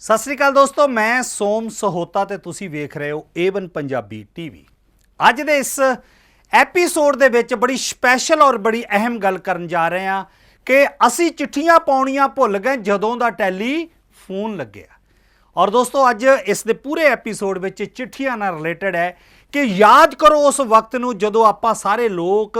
सत श्री अकाल दोस्तों, मैं सोम सहोता ते तुसी वेख रहे हो A1 पंजाबी टीवी। अज दे इस एपीसोड दे विच बड़ी स्पैशल और बड़ी अहम गल करन जा रहे हैं कि असी चिट्ठियां पाउणियां भुल गए जदों दा टैलीफोन लग्गिया। और दोस्तों अज इस दे पूरे एपीसोड विच चिट्ठियां नाल रिलेटेड है कि याद करो उस वक्त नूं जदों आपां सारे लोग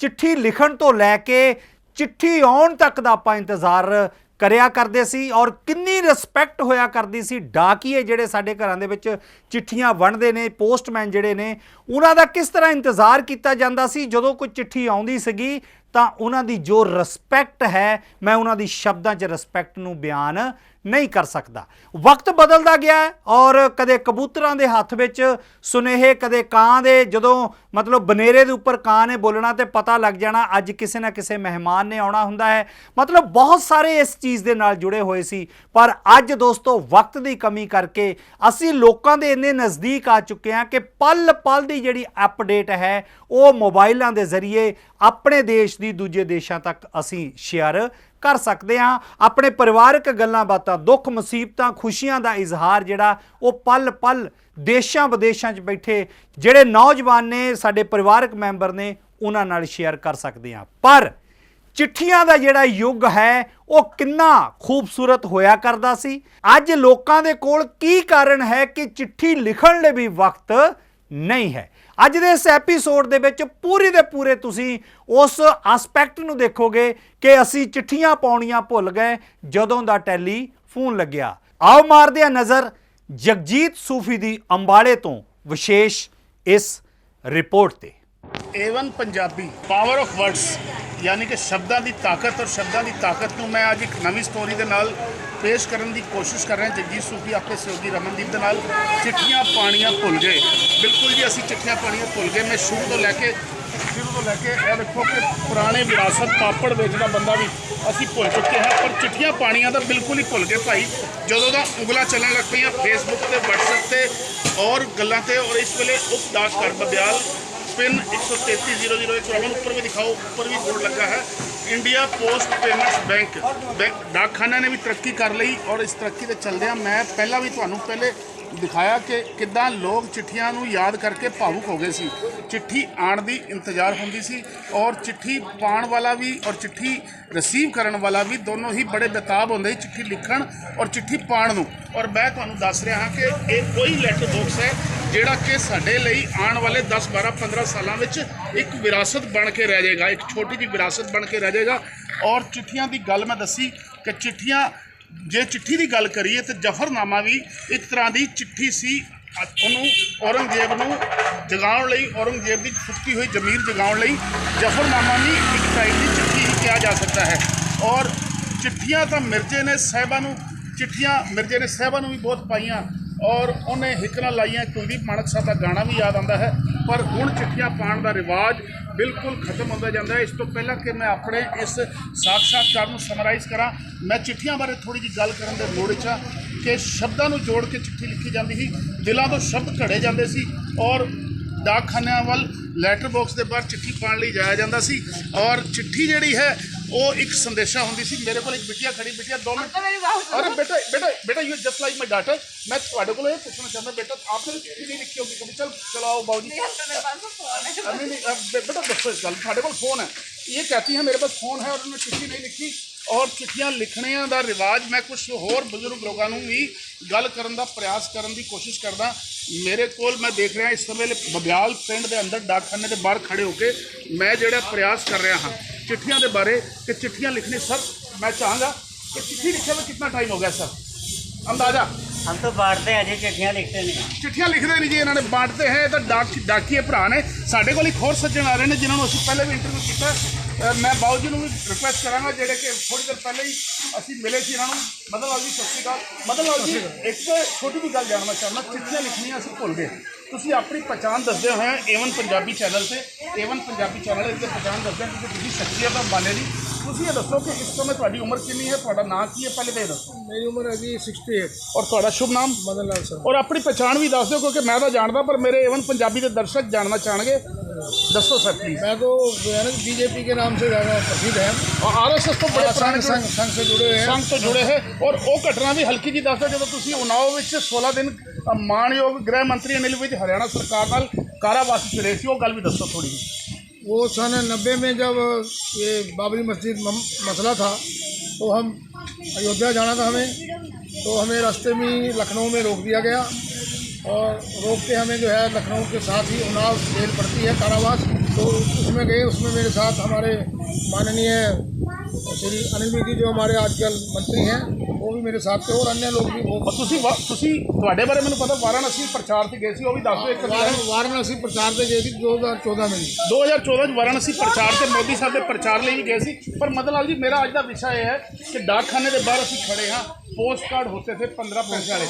चिट्ठी लिखण तो लैके चिट्ठी आउण तक दा आपां इंतजार करिया करदे सी और किन्नी रिस्पैक्ट होया करदी सी। डाकिए जिहड़े साडे घरां दे विच चिट्ठियां वंडदे ने, पोस्टमैन जिहड़े ने, उन्हां दा किस तरह इंतजार कीता जांदा सी। जदों कोई चिट्ठी आउंदी सीगी तां उन्हां दी जो रिस्पैक्ट है, मैं उन्हां दी शब्दां 'च रिस्पैक्ट नूं बयान नहीं कर सकता। वक्त बदलता गया है और कदे कबूतरां दे हत्थ विच सुनेहे, कदे कां दे, जदों मतलब बनेरे दे उपर कां ने बोलना तो पता लग जाना अज किसी ना किसी मेहमान ने आना हुंदा है। मतलब बहुत सारे इस चीज़ दे नाल जुड़े हुए सी। पर अज दोस्तों वक्त की कमी करके असी लोकां दे इन्ने नज़दीक आ चुके हैं कि पल पल की जिहड़ी अपडेट है वो मोबाइलों के जरिए अपने देश की दूजे देशों तक असी शेयर कर सकते हाँ। अपने परिवारक गल्लां बातां, दुख मुसीबतां, खुशियां का इजहार जिहड़ा वो पल पल देशों विदेशों च बैठे जिहड़े नौजवान ने, साडे परिवारक मैंबर ने, उन्हां नाल शेयर कर सकते हैं। पर चिट्ठियां का जिहड़ा युग है वो कितना खूबसूरत होया करदा सी। अज लोकां दे कोल की कारण है कि चिट्ठी लिखण लई भी वक्त नहीं है। अज दे इस एपीसोड दे विच पूरी दे पूरे तुसी उस एस्पैक्ट नूं देखोगे कि असी चिट्ठियां पाउणियां भुल गए जदों दा टैलीफोन लग्गिया। आओ मारदे आ नज़र जगजीत सूफी दी अंबाले तो विशेष इस रिपोर्ट ते। A1 Punjabi power of words यानी कि शब्दां की ताकत और शब्दां की ताकत को मैं अज एक नवी स्टोरी के नाल पेश करने की कोशिश कर रहे हैं। जगजीत सूफी अपने सहयोगी रमनदीप के नाल चिट्ठियां पाणियां भुल गए। बिल्कुल जी, असी चिट्ठियां पाणियां भुल गए। मैं शुरू तो लैके यह देखो कि पुराने विरासत पापड़ बेचदा बंदा भी असी भुल चुके हैं, पर चिट्ठियां पाणियां तो बिल्कुल ही भुल गए भाई। जदों दा उंगलां चलन लग पईयां फेसबुक ते व्हाट्सएप ते और गल्लां ते, और इस वेले उप डाक घर बब्याल पिन 133 ऊपर भी दिखाओ, ऊपर भी बोर्ड लगा है इंडिया पोस्ट पेमेंट्स बैंक। डाकखाना ने भी तरक्की कर ली और इस तरक्की के चलदे मैं पहला भी तुहानूं पहले दिखाया कि किद्दां लोग चिट्ठियां नूं याद करके भावुक हो गए सी। चिट्ठी आण दी इंतजार होंदी सी और चिट्ठी पाण वाला भी और चिट्ठी रिसीव करन वाला भी दोनों ही बड़े बेताब होंदे, चिट्ठी लिखण और चिट्ठी पाण नूं। और मैं तुहानूं दस रहा हाँ कि एक कोई लैटर बॉक्स है जिहड़ा कि साडे लई आण वाले 10 12 15 सालों में एक विरासत बन के रह जाएगा, एक छोटी जी विरासत बन के रह जाएगा। और चिट्ठियां की गल मैं दसी कि चिट्ठियां जे चिट्ठी की गल करिए तो जफरनामा भी एक तरह की चिट्ठी सी। उन्होंने औरंगजेब नूं जगाउण लई, औरंगजेब की फुकी हुई जमीर जगाउण लई जफरनामा भी एक टाइप की चिट्ठी ही कहा जा सकता है। और चिट्ठियां तो मिर्जे ने साहिबां नूं, चिट्ठियां मिर्जे ने साहिबां नूं भी बहुत पाईयां और उन्हें हिकना लाइया। कुलदीप माणक साहब का गाना भी याद आता है। पर हुण चिट्ठियां पाण का रिवाज बिल्कुल खत्म होता जाता है। इस तो पहला कि मैं अपने इस साक्षात्कार को समराइज़ करा, मैं चिट्ठियां बारे थोड़ी जी गल करन दे लोड़ च कि शब्दां नूं जोड़ के चिट्ठी लिखी जाती थी, दिलों तो शब्द घड़े जाते सी और डाकखानिਆਂ ਵੱਲ लैटर बॉक्स के बाहर चिट्ठी पाण लई जाया जाता सी। और चिट्ठी जिहड़ी है वो एक संदेशा होंदी सी। मेरे को एक बिटिया खड़ी, बिटिया 2 मिनट। अरे बेटा बेटा बेटा, you just like my daughter. मैं तुहाडे कोल ये पूछना चाहता, बेटा आपने चिट्ठी नहीं लिखी होगी कभी? चल चलाओ बाबू जी। बेटा दसो इस गल, तुहाडे कोल फोन है, ये कहती है मेरे पास फ़ोन है और उन्होंने चिट्ठी नहीं लिखी। और चिट्ठियां लिखने का रिवाज मैं कुछ होर बजुर्ग लोगों भी गल करन दा प्रयास करन दी कोशिश करदा। मेरे कोल मैं देख रहा इस समय बब्याल पिंड के अंदर डाकखाने के बाहर खड़े होकर मैं जोड़ा प्रयास कर रहा हाँ चिट्ठियां के बारे कि चिट्ठियां लिखनी। सर मैं चाहूँगा कि चिट्ठी लिखे में कितना टाइम हो गया सर, अंदाजा? हम तो बांटते हैं जी, चिट्ठियाँ लिखते नहीं। चिट्ठियां लिखते नहीं जी, इन्होंने बांटते हैं। तो डाकिए भरा ने साढ़े को एक होर सज्जन आ रहे हैं जिन्होंने अभी पहले भी इंटरव्यू किया। मैं बाबू जी भी रिक्वेस्ट कराँगा जोड़े कि थोड़ी देर पहले ही असी मिले थे इन्होंने। मदन लाल जी सत श्री अकाल। मदन लाल जी एक तो छोटी जी गल जानना चाहना, चिट्ठियां लिखनियां असी भुल गए। तुसीं अपनी पहचान दसदे होए A1 पंजाबी चैनल से, A1 पंजाबी चैनल की पहचान दसदे क्योंकि तुसीं शख्सियत अंबाले दी। तुसीं ये दसो कि इस समय तुहाडी उम्र कितनी है, तुहाडा नाम की है, पहले तो ये दसो। मेरी उम्र है जी 68। और तुहाडा शुभ नाम? मदन लाल सर। और अपनी पहचान भी दस दो क्योंकि मैं तो जानता पर मेरे A1 पंजाबी के दर्शक जानना चाहेंगे। दसो सर प्लीज। मैं तो बीजेपी के नाम से ज़्यादा प्रसिद्ध है और आरएसएस तो बड़े पुराने संघ से जुड़े हुए हैं। संघ तो जुड़े है और वो घटना भी हल्की जी दस जो तुम उन्नाव में 16 दिन मानयोग गृह मंत्री अनिल विज हरियाणा सरकार नाल कारावास च रहे थे, वो गल भी दसो थोड़ी। वो सन 90 में जब ये बाबरी मस्जिद मसला था तो हम अयोध्या जाना था हमें, तो हमें रास्ते में लखनऊ में रोक दिया गया और रोक के हमें जो है लखनऊ के साथ ही उन्नाव जेल पड़ती है कारावास, तो उसमें गए। उसमें मेरे साथ हमारे माननीय श्री अनिल विज जी जो हमारे आजकल मंत्री हैं वो भी मेरे साथ थे और अन्य लोग भी। वो ਤੁਹਾਡੇ ਬਾਰੇ ਮੈਨੂੰ ਪਤਾ ਵਾਰਾਣਸੀ ਪ੍ਰਚਾਰ ਤੇ ਗਏ ਸੀ, ਉਹ ਵੀ ਦੱਸ ਦਿਓ ਇੱਕ वाराणसी प्रचार से गए थे 2014 में। 2014 ਚ ਵਾਰਾਣਸੀ ਪ੍ਰਚਾਰ ਤੇ ਮੋਦੀ ਸਾਹਿਬ ਦੇ ਪ੍ਰਚਾਰ ਲਈ ਵੀ ਗਏ ਸੀ। ਪਰ ਮਦਨ ਲਾਲ ਜੀ ਮੇਰਾ ਅੱਜ ਦਾ ਵਿਸ਼ਾ ਇਹ ਹੈ ਕਿ ਡਾਕਖਾਨੇ ਦੇ ਬਾਹਰ ਅਸੀਂ ਖੜੇ ਹਾਂ, पोस्ट कार्ड होते थे 15 पैसे वाले,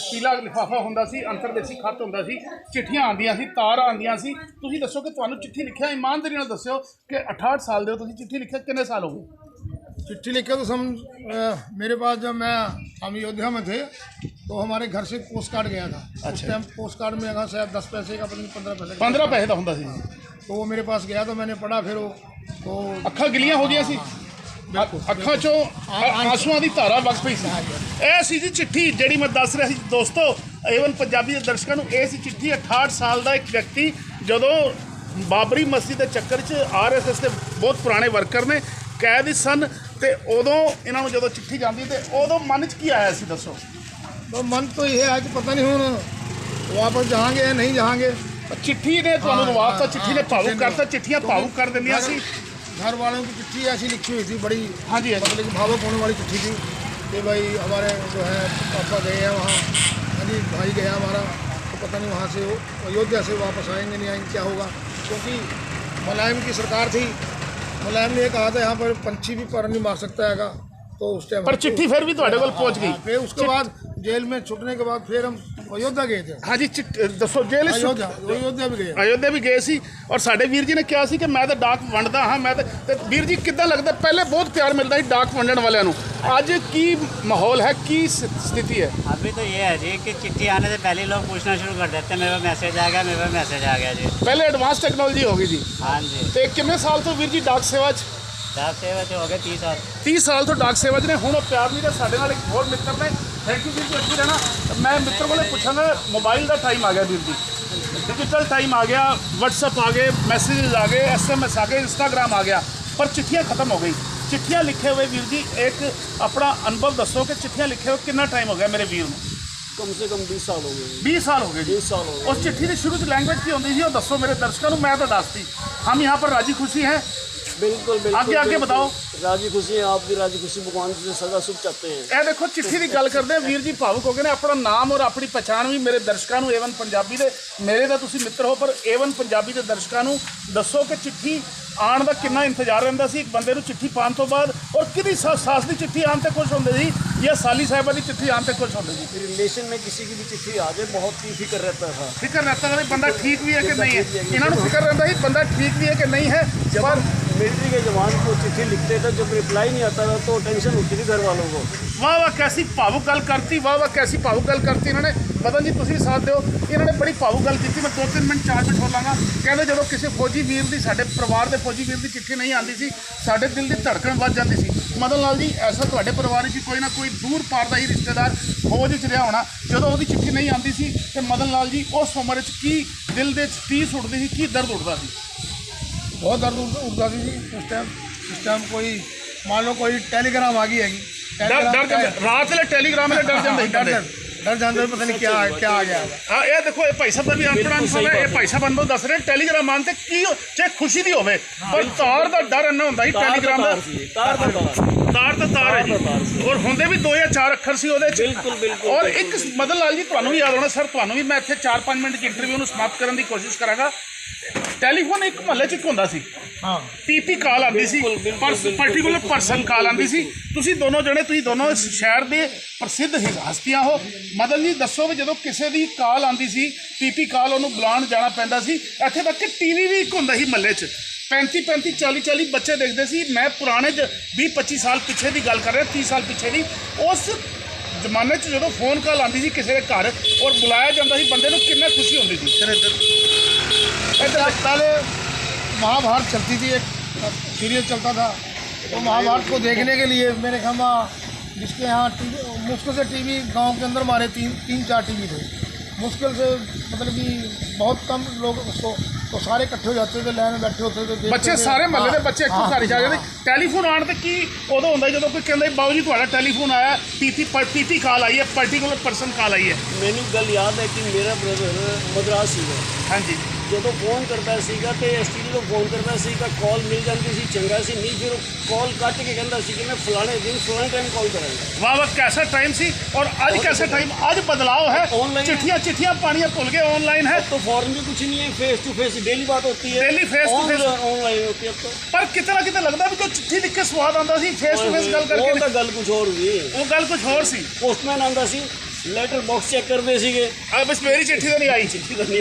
पीला लिफाफा होंदा सी, अंतरदेशी खत होंदा सी, चिट्ठियां आंदियां सी, तार आंदियां सी। तुसीं दसो कि तुहानूं चिट्ठी लिखिया ईमानदारी नाल दस्सिओ कि 68 साल दे हो तुसीं चिट्ठी लिखिया कितने साल हो गए? चिट्ठी लिखे तो मेरे पास जब हम अयोध्या में थे तो हमारे घर से पोस्ट कार्ड गया था। उस टाइम पोस्ट कार्ड में अगर शायद 10 पैसे का, 15 पैसे का होंदा सी, तो वो मेरे पास गया तो मैंने पढ़ा। फिर वो तो अखां गिलियां हो गई सी, ਅੱਖਾਂ ਚੋਂ ਆਂਸੂਆਂ ਦੀ ਧਾਰਾ ਵਗ ਪਈ ਸੀ। ਇਹ ਸੀ ਜੀ ਚਿੱਠੀ ਜਿਹੜੀ ਮੈਂ ਦੱਸ ਰਿਹਾ ਸੀ ਦੋਸਤੋ, ਏਵਨ ਪੰਜਾਬੀ ਦੇ ਦਰਸ਼ਕਾਂ ਨੂੰ। ਇਹ ਸੀ ਚਿੱਠੀ 68 ਸਾਲ ਦਾ ਇੱਕ ਵਿਅਕਤੀ ਜਦੋਂ ਬਾਬਰੀ ਮਸਜਿਦ ਦੇ ਚੱਕਰ 'ਚ ਆਰਐਸਐਸ ਦੇ ਬਹੁਤ ਪੁਰਾਣੇ ਵਰਕਰ ਨੇ ਕੈਦ ਸਨ, ਤੇ ਉਦੋਂ ਇਹਨਾਂ ਨੂੰ ਜਦੋਂ ਚਿੱਠੀ ਜਾਂਦੀ ਤੇ ਉਦੋਂ ਮਨ 'ਚ ਕੀ ਆਇਆ ਸੀ ਦੱਸੋ? तो मन तो ये है कि पता नहीं हूँ वापस जाएंगे या नहीं जाएंगे। चिट्ठी ने ਤੁਹਾਨੂੰ ਨਵਾਜ਼ਤਾ, चिट्ठी ने भावुक करता, चिट्ठियाँ भावुक कर दिंदियां सी। घर वालों की चिट्ठी ऐसी लिखी हुई थी बड़ी, हाँ जी, मतलब कि भावुक होने वाली चिट्ठी थी कि भाई हमारे जो है पापा गए हैं वहाँ, हाँ जी भाई गया हमारा, तो पता नहीं वहाँ से वो अयोध्या से वापस आएंगे नहीं आएंगे क्या होगा। क्योंकि मुलायम की सरकार थी, मुलायम ने कहा था यहाँ पर पंछी भी पर नहीं मार सकता है, तो उस टाइम पर चिट्ठी फिर भी ਤੁਹਾਡੇ ਕੋਲ पहुंच गई। फिर उसके बाद जेल में छुटने के बाद फिर हम अयोध्या गए थे। हाँ जी, दसो जेल अयोध्या भी गए सी। और साडे वीर जी ने कहा सी कि मैं तो डाक वंडदा हाँ, मैं तो वीर जी किद्दां लगदा? पहले बहुत प्यार मिलता ਸੀ डाक वंडण वालियां नूं, अज की माहौल है, की स्थिति है? अभी तो ये है जी कि चिट्ठी आने से पहले लोग पूछना शुरू कर देते हैं मेरे पास मैसेज आ गया, मेरे पास मैसेज आ गया जी। पहले एडवांस टेक्नोलॉजी हो गई जी। हाँ जी। तो कितने साल तो वीर जी डाक सेवा डाक सेवा हो गए 30 साल। 30 साल तो डाक सेवा ने। हुण प्यार नहीं साडे नाल एक होर मित्र ने, थैंक यू जी अच्छी रहना। मैं मित्र को पुछांगा, मोबाइल का टाइम आ गया वीर जी, डिजिटल टाइम आ गया, व्हाट्सएप आ गए, मैसेजेस आ गए, SMS आ गए, इंस्टाग्राम आ गया, पर चिट्ठियाँ खत्म हो गई। चिट्ठियाँ लिखे हुए वीर जी एक अपना अनुभव दसो कि चिट्ठियाँ लिखे हुए कितना टाइम हो गया मेरे वीर में? कम से कम 20 साल हो गए। 20 साल हो गए जी। 20 साल हो गए। उस चिट्ठी की शुरू से लैंग्वेज की होती थी वो दसो मेरे दर्शकों को, मैं तो दसती। हम यहाँ पर राजी खुशी हैं। बिल्कुल बिल्कुल आगे आगे बताओ। राजी खुशी है, आप भी राजी खुशी भगवान से सदा सुख चाहते हैं। ਇਹ ਦੇਖੋ चिट्ठी की गल करते हैं, वीर जी भावुक हो गए ने। अपना नाम और अपनी पहचान भी मेरे दर्शकों को, एवन पंजाबी दे मेरे तो तुसी मित्र हो, पर एवन पंजाबी दे दर्शकों को दसो कि चिट्ठी आने का कितना इंतजार रहिंदा सी एक बंदे नूं चिट्ठी पाने तो बाद, और किहदी सास की चिट्ठी आने ते खुश होंदे सी या साली साहिबा की चिट्ठी आने ते खुश होंदे सी? रिलेशन में किसी की भी चिट्ठी आ जाए बहुत ही फिक्र रहता था। फिक्र रहता था बंदा ठीक भी है कि नहीं है, इन्होंने फिक्र रहता है बंदा ठीक भी है कि नहीं है। जब मिलिट्री के जवान को चिट्ठी लिखते थे, जब रिप्लाई नहीं आता था तो टेंशन होती थी घर वालों को। वाह वाह कैसी भावुक गल करती, वाह वाह कैसी भावुक गल करती इन्होंने। मदन जी तुसीं साथ दो, इन्होंने बड़ी भावुक गल की। मैं 2-3 मिनट 4 मिनट हो लाँगा। कहते जो किसी फौजी वीर की, साडे परिवार के फौजी वीर की चिट्ठी नहीं आती सी, साडे दिल की धड़कन वध जाती सी। मदन लाल जी ऐसा तुहाडे परिवार की कोई ना कोई दूर पार का ही रिश्तेदार फौज च रहा होना, जो वो चिट्ठी नहीं आती सी तो मदन लाल जी उस उम्र की दिल के टीस उठती सी, की दर्द उठता सी? बहुत दर्द उठता सी उस टाइम कोई मान लो कोई टेलीग्राम आ गई हैगी, रात ले टेलीग्राम में डर जाते डर जाते पता नहीं क्या आ गया। हाँ ये देखो ये भाई साहब भी अनपढ़ है, ये भाई साहब अनुभव दस रहे टेलीग्राम आने की चाहे खुशी की होवे, पर तार का डर इन्ना होंदा ही टेलीग्राम का। तार तो तार है जी, और होंदे भी 2 या 4 अखर सी ओहदे च। बिल्कुल बिल्कुल। और एक मदन लाल जी तुहानूं भी याद होना सर, तुहानूं भी मैं इत्थे 4-5 मिनट की इंटरव्यू समाप्त करने की कोशिश करांगा। टेलीफोन एक महल्ले च होंदा सी, हाँ पीपी कॉल आती सी, पर्टिकुलर परसन कॉल आती सी। तुसी दोनों जने, तुसी दोनों इस शहर के प्रसिद्ध हस्तियां हो। मदन जी दसो भी जो किसी की कॉल आती सी, पीपी कॉल उन्होंने बुलाण जाना पैंदा सी, इत्थे तक कि टीवी भी एक होंदा सी महल्ले च। 35-35 40-40 बच्चे देखते सी। मैं पुराने 20-25 साल पिछे की गल कर रहा, 30 साल पिछे की। उस जमाने जो फोन कॉल आती सी किसी के घर और बुलाया जाता सी बंदे नूं, कितना खुशी होंदी सी। पहले महाभारत चलती थी, एक सीरियल चलता था, तो महाभारत को देखने के लिए मेरे ख्याल जिसके यहाँ मुश्किल से टीवी गांव के अंदर हमारे तीन चार टीवी थे, मुश्किल से मतलब कि बहुत कम लोग उसको, तो सारे इकट्ठे हो जाते थे, लाइन में बैठे होते थे, देखते ਬੱਚੇ थे। ਸਾਰੇ ਮਹੱਲੇ ਦੇ हाँ, ਬੱਚੇ ਇੱਕੋ हाँ, ਘਰ ਜਾ हाँ, ਜਾਂਦੇ ਟੈਲੀਫੋਨ ਆਉਣ ਤੇ ਕੀ ਉਦੋਂ ਹੁੰਦਾ ਜਦੋਂ ਕੋਈ ਕਹਿੰਦਾ ਬਾਊ ਜੀ ਤੁਹਾਡਾ ਟੈਲੀਫੋਨ ਆਇਆ ਪੀਪੀ ਕਾਲ ਆਈ ਹੈ, ਪਾਰਟੀਕੂਲਰ ਪਰਸਨ ਕਾਲ ਆਈ ਹੈ। ਮੈਨੂੰ ਗੱਲ ਯਾਦ ਹੈ ਕਿ ਮੇਰਾ ਬ੍ਰਦਰ ਮਦਰਾਸ ਸੀਗਾ, ਹਾਂਜੀ ਜਦੋਂ ਫੋਨ ਕਰਦਾ ਸੀਗਾ ਤੇ ਐਸਟੀਡੀ ਤੋਂ ਫੋਨ ਕਰਦਾ ਸੀਗਾ, ਕਾਲ ਮਿਲ ਜਾਂਦੀ ਸੀ, ਚੰਗਾ ਸੀ, ਨਹੀਂ ਫਿਰ ਕਾਲ ਕੱਟ ਕੇ ਕਹਿੰਦਾ ਸੀ ਕਿ ਮੈਂ ਫਲਾਣੇ ਦਿਨ ਫਲਾਣੇ ਟਾਈਮ ਕਾਲ ਕਰਾਂਗਾ। ਵਾਹ ਵਾਹ कैसा टाइम सी और आज कैसा टाइम, आज बदलाव है, Online है। चिट्ठियाँ पानियाँ भूल गए, ऑनलाइन है। तो फॉरन में कुछ नहीं है, फेस टू फेस डेली बात होती है, Daily face to face। Online होती है। अब तो पर कितना लगता भी जो चिट्ठी लिख के स्वाद आंदा सी फेस टू फेस गल ਉਹ करके ਤਾਂ ਗੱਲ ਕੁਝ ਹੋਰ ਹੋਈ। वो गल कुछ होर सी। ਪੋਸਟਮੈਨ ਆਂਦਾ ਸੀ, ਲੈਟਰ ਬਾਕਸ ਚੈੱਕ ਕਰਦੇ ਸੀਗੇ, बस मेरी चिट्ठी तो नहीं आई,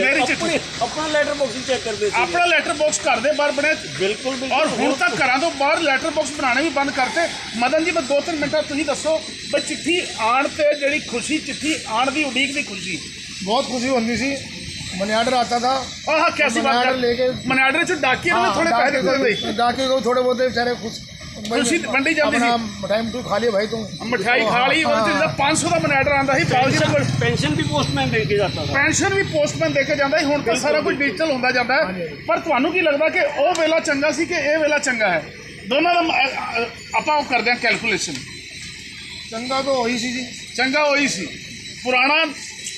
मेरी चिट्ठी ਆਪਣਾ ਲੈਟਰ ਬਾਕਸ ਚੈੱਕ ਕਰਦੇ ਸੀਗੇ। अपना लैटर बॉक्स घर दे बाहर बने ਬਿਲਕੁਲ ਬਿਲਕੁਲ। और ਹੁਣ तक घरों तो बाहर लैटर बॉक्स बनाने भी बंद करते। मदन जी मैं 2-3 मिनट तुम दसो भी चिट्ठी आण ते जिहड़ी खुशी, चिट्ठी आण की उड़ीक की खुशी बहुत खुशी होती सी। मनी आर्डर आता था, आह कैसी मनी बात आर्डर कर लेके मनी आर्डर च डाकिए में थोड़े पैसे देते थे। डाके को थोड़े बहुत बेचारे खुश खुशी वंडी जाती सी। अपना टाइम टू खा लिया भाई तुम, मिठाई खा ली हाँ, ਉਹਦੇ ਚ 500 ਦਾ ਮਨੀ ਆਰਡਰ ਆਂਦਾ ਸੀ ਬਾਊ ਜੀ ਦੇ ਕੋਲ। ਪੈਨਸ਼ਨ ਵੀ ਪੋਸਟਮੈਨ ਦੇ ਕੇ ਜਾਂਦਾ ਸੀ। ਪੈਨਸ਼ਨ ਵੀ ਪੋਸਟਮੈਨ ਦੇ ਕੇ ਜਾਂਦਾ ਸੀ, ਹੁਣ ਤਾਂ ਸਾਰਾ ਕੁਝ ਡਿਜੀਟਲ ਹੁੰਦਾ ਜਾਂਦਾ ਹੈ। ਪਰ ਤੁਹਾਨੂੰ ਕੀ ਲੱਗਦਾ ਕਿ ਉਹ ਵੇਲਾ ਚੰਗਾ ਸੀ ਕਿ ਇਹ ਵੇਲਾ ਚੰਗਾ ਹੈ? ਦੋਨਾਂ ਦਾ ਆਪਾਂ ਉਹ ਕਰਦੇ ਹਾਂ ਕੈਲਕੂਲੇਸ਼ਨ। चंगा तो वही सी जी। ਚੰਗਾ ਉਹੀ ਸੀ, ਪੁਰਾਣਾ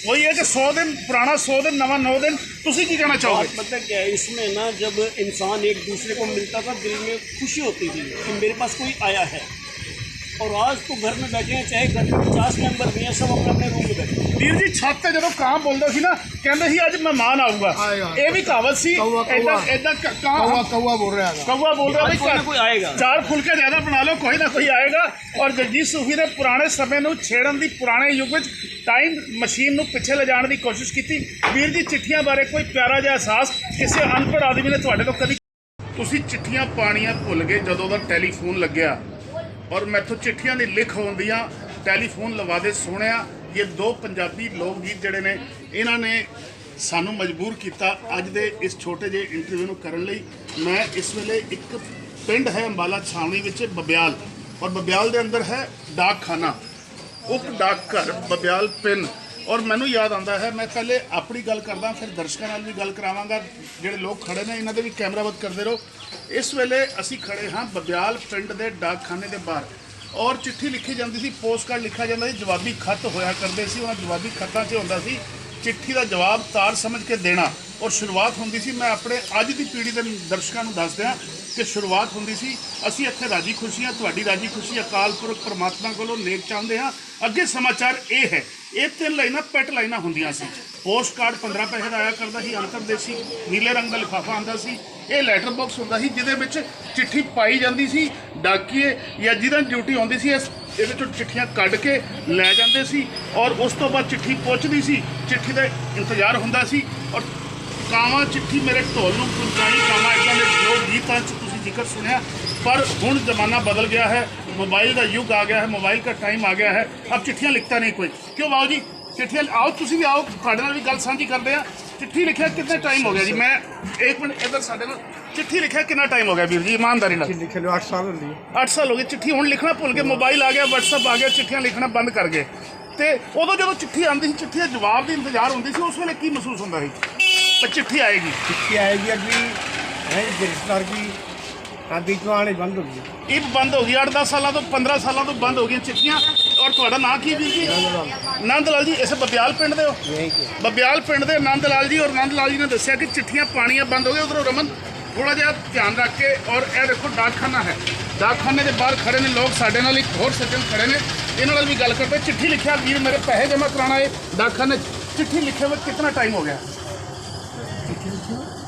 वही है कि 100 दिन पुराना, 100 दिन नवा 9 दिन। तुसी की कहना बात चाहोगे? पता क्या है, इसमें ना जब इंसान एक दूसरे को मिलता था दिल में खुशी होती थी कि मेरे पास कोई आया है। और आज तो घर में बैठे हैं, चाहे घर में 50 मेंबर भी हैं, सब अपने अपने रूम में बैठे हैं। ਵੀਰ ਜੀ ਛੱਤ ਤੇ ਜਦੋਂ ਕਾਂ ਬੋਲਦਾ ਸੀ ਨਾ, ਕਹਿੰਦੇ ਸੀ ਅੱਜ ਮਹਿਮਾਨ ਆਊਗਾ। ਆਏਗਾ। ਇਹ ਵੀ ਕਹਾਵਤ ਸੀ। ਕਊਆ, ਇਦਾਂ ਕਊਆ। ਇਦਾਂ कौवा ਕਾਂ कौवा बोल रहा था। कौवा बोल रहा आज भाई कोई ना कोई आएगा। चार फुलके ज़्यादा बना लो, कोई ना कोई आएगा। और जगजीत सूफी ने पुराने समय ਨੂੰ ਛੇੜਨ ਦੀ, ਪੁਰਾਣੇ ਯੁੱਗ ਵਿੱਚ ਟਾਈਮ ਮਸ਼ੀਨ ਨੂੰ ਪਿੱਛੇ ਲਿਜਾਣ ਦੀ ਕੋਸ਼ਿਸ਼ ਕੀਤੀ। ਵੀਰ ਜੀ ਚਿੱਠੀਆਂ ਬਾਰੇ ਕੋਈ ਪਿਆਰਾ ਜਿਹਾ ਅਹਿਸਾਸ ਕਿਸੇ ਅਨਪੜ੍ਹ ਆਦਮੀ ਨੇ ਤੁਹਾਡੇ ਤੋਂ ਕਦੀ? ਤੁਸੀਂ ਚਿੱਠੀਆਂ ਪਾਣੀਆਂ ਭੁੱਲ ਗਏ ਜਦੋਂ ਦਾ ਟੈਲੀਫੋਨ ਲੱਗਿਆ, ਔਰ ਮੈਥੋਂ ਚਿੱਠੀਆਂ ਦੀ ਲਿਖ ਆਉਂਦੀਆਂ, ਟੈਲੀਫੋਨ ਲਵਾ ਦੇ ਸੋਹਣਿਆ। ਇਹ ਦੋ ਪੰਜਾਬੀ ਲੋਕ ਗੀਤ ਜਿਹੜੇ ਨੇ, ਇਹਨਾਂ ਨੇ ਸਾਨੂੰ ਮਜਬੂਰ ਕੀਤਾ ਅੱਜ ਦੇ ਇਸ ਛੋਟੇ ਜਿਹੇ ਇੰਟਰਵਿਊ ਨੂੰ ਕਰਨ ਲਈ। ਮੈਂ ਇਸ ਵੇਲੇ ਇੱਕ ਪਿੰਡ ਹੈ ਅੰਬਾਲਾ ਛਾਵਣੀ ਵਿੱਚ, ਬਬਿਆਲ, ਔਰ ਬਬਿਆਲ ਦੇ ਅੰਦਰ ਹੈ ਡਾਕਖਾਨਾ, ਉਪ ਡਾਕ ਘਰ ਬਬਿਆਲ ਪਿੰਨ। ਔਰ ਮੈਨੂੰ ਯਾਦ ਆਉਂਦਾ ਹੈ, ਮੈਂ ਪਹਿਲੇ ਆਪਣੀ ਗੱਲ ਕਰਦਾ, ਫਿਰ ਦਰਸ਼ਕਾਂ ਨਾਲ ਵੀ ਗੱਲ ਕਰਾਵਾਂਗਾ। ਜਿਹੜੇ ਲੋਕ ਖੜੇ ਨੇ ਇਹਨਾਂ ਦੇ ਵੀ ਕੈਮਰਾਬੰਦ ਕਰਦੇ ਰਹੋ। ਇਸ ਵੇਲੇ ਅਸੀਂ ਖੜੇ ਹਾਂ ਬਬਿਆਲ ਪਿੰਡ ਦੇ ਡਾਕਖਾਨੇ ਦੇ ਬਾਹਰ, ਔਰ ਚਿੱਠੀ ਲਿਖੀ ਜਾਂਦੀ ਸੀ, ਪੋਸਟ ਕਾਰਡ ਲਿਖਿਆ ਜਾਂਦਾ ਸੀ, ਜਵਾਬੀ ਖੱਤ ਹੋਇਆ ਕਰਦੇ ਸੀ। ਉਹਨਾਂ ਜਵਾਬੀ ਖੱਤਾਂ 'ਚ ਹੁੰਦਾ ਸੀ ਚਿੱਠੀ ਦਾ ਜਵਾਬ ਤਾਰ ਸਮਝ ਕੇ ਦੇਣਾ, ਔਰ ਸ਼ੁਰੂਆਤ ਹੁੰਦੀ ਸੀ। ਮੈਂ ਆਪਣੇ ਅੱਜ ਦੀ ਪੀੜ੍ਹੀ ਦੇ ਦਰਸ਼ਕਾਂ ਨੂੰ ਦੱਸ ਦਿਆਂ ਕਿ ਸ਼ੁਰੂਆਤ ਹੁੰਦੀ ਸੀ, ਅਸੀਂ ਇੱਥੇ ਰਾਜੀ ਖੁਸ਼ੀ ਹਾਂ, ਤੁਹਾਡੀ ਰਾਜੀ ਖੁਸ਼ੀ ਅਕਾਲ ਪੁਰਖ ਪਰਮਾਤਮਾ ਕੋਲੋਂ ਨੇਕ ਚਾਹੁੰਦੇ ਹਾਂ। ਅੱਗੇ ਸਮਾਚਾਰ ਇਹ ਹੈ, ਇਹ 3 ਲਾਈਨਾਂ ਪੈਟ ਲਾਈਨਾਂ ਹੁੰਦੀਆਂ ਸੀ। ਪੋਸਟ ਕਾਰਡ 15 ਪੈਸੇ ਦਾ ਆਇਆ ਕਰਦਾ ਸੀ, ਅੰਤਰਦੇਸ਼ੀ ਨੀਲੇ ਰੰਗ ਦਾ ਲਿਫਾਫਾ ਆਉਂਦਾ ਸੀ। ਇਹ ਲੈਟਰ ਬਾਕਸ ਹੁੰਦਾ ਸੀ ਜਿਹਦੇ ਵਿੱਚ ਚਿੱਠੀ ਪਾਈ ਜਾਂਦੀ ਸੀ। ਡਾਕੀਏ ਜਾਂ ਜਿਹਦਾ ਡਿਊਟੀ ਆਉਂਦੀ ਸੀ ਇਹਦੇ ਚੋਂ ਚਿੱਠੀਆਂ ਕੱਢ ਕੇ ਲੈ ਜਾਂਦੇ ਸੀ, ਔਰ ਉਸ ਤੋਂ ਬਾਅਦ ਚਿੱਠੀ ਪਹੁੰਚਦੀ ਸੀ, ਚਿੱਠੀ ਦਾ ਇੰਤਜ਼ਾਰ ਹੁੰਦਾ ਸੀ। ਔਰ ਕਾਵਾਂ ਚਿੱਠੀ ਮੇਰੇ ਢੋਲ ਨੂੰ ਪਹੁੰਚਾਈ, ਕਾਵਾਂ ਇੱਦਾਂ ਦੇ ਲੋਕ ਗੀਤਾਂ 'ਚ ਤੁਸੀਂ ਜ਼ਿਕਰ ਸੁਣਿਆ। पर ਹੁਣ ज़माना बदल गया है, मोबाइल का युग आ गया है, मोबाइल का टाइम आ गया है। अब चिट्ठियाँ लिखता नहीं कोई, क्यों बाबू जी? चिट्ठियाँ आओ, तुम भी आओ, ਤੁਹਾਡੇ ਨਾਲ भी गल साझी करते हैं। चिट्ठी लिखिया कितने टाइम हो गया जी? मैं एक मिनट इधर साढ़े नाल चिट्ठी लिखिया कितना टाइम हो गया वीर जी, ईमानदारी नाल? लिखे लो 8 साल हो गए। 8 साल हो गए चिट्ठी ਹੁਣ ਲਿਖਣਾ ਭੁੱਲ ਗਏ, मोबाइल आ गया, WhatsApp आ गया, चिट्ठियाँ लिखना बंद कर गए। ਤੇ ਉਦੋਂ ਜਦੋਂ ਚਿੱਠੀ ਆਉਂਦੀ ਸੀ, ਚਿੱਠੀ ਦਾ ਜਵਾਬ ਦੀ ਇੰਤਜ਼ਾਰ ਹੁੰਦੀ ਸੀ, ਉਸ ਵੇਲੇ ਕੀ ਮਹਿਸੂਸ ਹੁੰਦਾ ਸੀ? ਪਰ चिट्ठी आएगी, चिट्ठी आएगी अभी है रिश्तेदार की आदि तो आने बंद होगी। ਇਹ ਬੰਦ ਹੋ ਗਈ 8-10 ਸਾਲਾਂ ਤੋਂ, 15 ਸਾਲਾਂ ਤੋਂ ਬੰਦ ਹੋ ਗਈਆਂ ਚਿੱਠੀਆਂ। ਔਰ ਤੁਹਾਡਾ ਨਾਂ ਕੀ ਵੀਰ ਜੀ? ਨੰਦ ਲਾਲ ਜੀ। ਇਸ ਬਬਿਆਲ ਪਿੰਡ ਦੇ ਹੋ? यहीं के ਬਬਿਆਲ ਪਿੰਡ ਦੇ ਨੰਦ ਲਾਲ ਜੀ। ਔਰ ਨੰਦ ਲਾਲ ਜੀ ਨੇ ਦੱਸਿਆ ਕਿ ਚਿੱਠੀਆਂ ਪਾਣੀਆਂ ਬੰਦ ਹੋ ਗਏ। ਉਧਰੋਂ ਰਮਨ ਥੋੜਾ ਜਿਹਾ ਧਿਆਨ ਰੱਖ ਕੇ, ਔਰ ਇਹ ਦੇਖੋ ਡਾਕਖਾਨਾ ਹੈ, ਡਾਕਖਾਨੇ ਦੇ ਬਾਹਰ ਖੜੇ ਨੇ ਲੋਕ, ਸਾਡੇ ਨਾਲ ਇੱਕ ਹੋਰ ਸੱਜਣ ਖੜੇ ਨੇ, ਇਹਨਾਂ ਨਾਲ ਵੀ ਗੱਲ ਕਰਦੇ। चिट्ठी लिखा वीर मेरे पैसे जमा कराना है डाकखाने, चिट्ठी लिखे हुए कितना टाइम हो गया?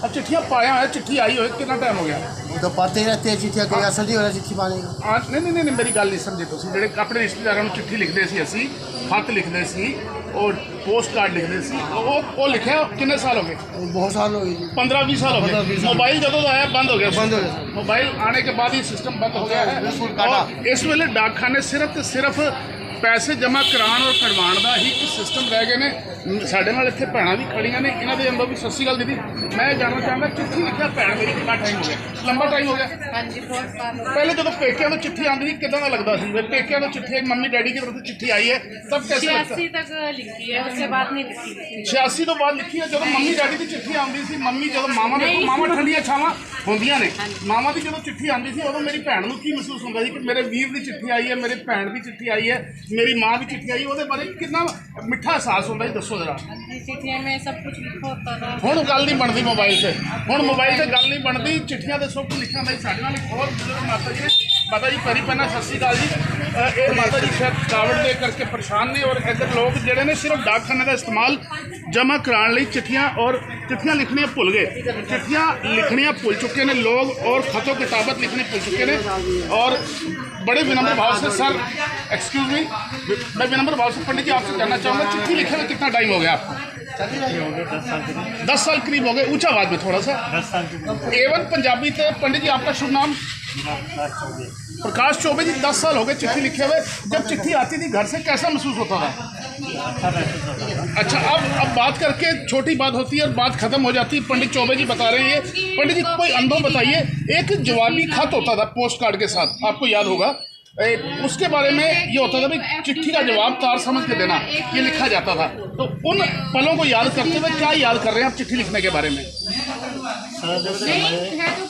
अब चिट्ठियाँ पाया है, चिट्ठी आई हुई कितना टाइम हो गया? वो तो पढ़ते ही रहते हैं चिट्ठियाँ कोई असर नहीं हो रहा चिट्ठी पाने का। नहीं मेरी गल नहीं समझे तुम। ਜਿਹੜੇ ਆਪਣੇ ਰਿਸ਼ਤੇਦਾਰਾਂ ਨੂੰ ਚਿੱਠੀ ਲਿਖਦੇ ਸੀ, ਅਸੀਂ ਖੱਤ ਲਿਖਦੇ ਸੀ, ਔਰ ਪੋਸਟ ਕਾਰਡ ਲਿਖਦੇ ਸੀ, ਉਹ ਲਿਖਿਆ ਕਿੰਨੇ ਸਾਲ ਹੋ ਗਏ? बहुत साल हो गए जी। 15-20 साल हो 15-20 गए। साल। मोबाइल जब आया बंद हो गया, बंद हो गया। मोबाइल आने के बाद ही सिस्टम बंद हो गया है। बिल्कुल काटा। और इस वेले डाकखाने सिर्फ तो सिर्फ ਪੈਸੇ ਜਮ੍ਹਾਂ ਕਰਾਉਣ ਔਰ ਕਢਵਾਉਣ ਦਾ ਹੀ ਇੱਕ ਸਿਸਟਮ ਰਹਿ ਗਏ ਨੇ। ਸਾਡੇ ਨਾਲ ਇੱਥੇ ਭੈਣਾਂ ਵੀ ਖੜੀਆਂ ਨੇ, ਇਹਨਾਂ ਦੇ ਅੰਦਰ ਵੀ। ਸਤਿ ਸ਼੍ਰੀ ਅਕਾਲ ਦੀਦੀ, ਮੈਂ ਜਾਣਨਾ ਚਾਹਾਂਗਾ ਚਿੱਠੀ ਲਿਖਿਆ ਭੈਣ ਮੇਰੀ ਕਿੰਨਾ ਟਾਈਮ ਹੋ ਗਿਆ? ਲੰਬਾ ਟਾਈਮ ਹੋ ਗਿਆ। ਹਾਂਜੀ बहुत साल हो ਪਹਿਲੇ ਜਦੋਂ ਪੇਕਿਆਂ ਤੋਂ ਚਿੱਠੀ ਆਉਂਦੀ ਸੀ ਕਿਦਾਂ ਦਾ ਲੱਗਦਾ ਸੀ? ਵੀ ਪੇਕਿਆਂ ਤੋਂ ਚਿੱਠੀ ਮੰਮੀ ਡੈਡੀ की तरफ से चिट्ठी आई है तब कैसे लगता? 86 तक लिखी है, उसके बाद नहीं लिखी। 86 ਤੋਂ ਬਾਅਦ ਲਿਖੀ ਹੈ। ਜਦੋਂ ਮੰਮੀ ਡੈਡੀ ਦੀ ਚਿੱਠੀ ਆਉਂਦੀ ਸੀ, ਮੰਮੀ ਜਦੋਂ ਮਾਵਾਂ ਦੇਖੋ, ਮਾਵਾਂ ਠੰਡੀਆਂ ਛਾਵਾਂ ਹੁੰਦੀਆਂ ਨੇ, ਮਾਵਾਂ ਦੀ ਜਦੋਂ ਚਿੱਠੀ ਆਉਂਦੀ ਸੀ ਉਦੋਂ ਮੇਰੀ ਭੈਣ ਨੂੰ ਕੀ ਮਹਿਸੂਸ ਹੁੰਦਾ ਸੀ ਕਿ ਮੇਰੇ ਵੀਰ ਦੀ ਚਿੱਠੀ ਆਈ ਹੈ, ਮੇਰੇ ਭੈਣ ਦੀ ਚਿੱਠੀ ਆਈ ਹੈ, ਮੇਰੀ ਮਾਂ ਦੀ ਚਿੱਠੀ ਆਈ? ਉਹਦੇ ਬਾਰੇ ਕਿੰਨਾ ਮਿੱਠਾ ਅਹਿਸਾਸ ਹੁੰਦਾ ਸੀ, ਦੱਸੋ ਜਰਾ। चिट्ठियों में सब कुछ लिखा होता था। ਹੁਣ ਗੱਲ ਨਹੀਂ ਬਣਦੀ ਮੋਬਾਈਲ 'ਤੇ, ਹੁਣ ਮੋਬਾਈਲ 'ਤੇ ਗੱਲ ਨਹੀਂ ਬਣਦੀ, ਚਿੱਠੀਆਂ ਦੇ ਸੁੱਖ ਲਿਖਿਆ ਹੁੰਦਾ ਸੀ। ਸਾਡੇ ਨਾਲ ਇੱਕ ਹੋਰ ਬਜ਼ੁਰਗ ਮਾਤਾ ਜੀ ਨੇ। ਮਾਤਾ ਜੀ ਪੈਰੀ ਪੈਣਾ, ਸਤਿ ਸ਼੍ਰੀ ਅਕਾਲ ਜੀ। ਇਹ ਮਾਤਾ ਜੀ ਸ਼ਾਇਦ ਥਕਾਵਟ ਦੇ ਕਰਕੇ ਪਰੇਸ਼ਾਨ ਨੇ, ਔਰ ਇੱਧਰ ਲੋਕ ਜਿਹੜੇ ਨੇ ਸਿਰਫ ਡਾਕਖਾਨੇ ਦਾ ਇਸਤੇਮਾਲ ਜਮ੍ਹਾਂ ਕਰਾਉਣ ਲਈ चिट्ठियाँ लिखनियाँ भुल गए, चिट्ठियाँ लिखनियाँ भुल चुके हैं लोग, और खतों किताबत लिखनी भुल चुके हैं। और बड़े विनम्र भाव से, सर एक्सक्यूज मी, मैं विनम्र भाव से पंडित जी आपसे जानना चाहूँगा, चिट्ठी लिखे में कितना टाइम हो गया आपको? 10 साल करीब हो गए। ऊंचा आवाज में थोड़ा सा। 10 साल एवन पंजाबी थे। पंडित जी आपका शुभ नाम? प्रकाश चौबे जी। 10 साल हो गए चिट्ठी लिखे हुए। जब चिट्ठी आती थी घर से कैसा महसूस होता था? अच्छा, अब बात करके छोटी बात होती है और बात खत्म हो जाती है। पंडित चौबे जी बता रहे हैं ये। पंडित जी कोई अनुभव बताइए। एक जवाबी खत होता था पोस्ट कार्ड के साथ, आपको याद होगा, उसके बारे में ये होता था भाई चिट्ठी का जवाब तार समझ के देना, ये लिखा जाता था। तो उन पलों को याद करते हुए क्या याद कर रहे हैं आप चिट्ठी लिखने के बारे में?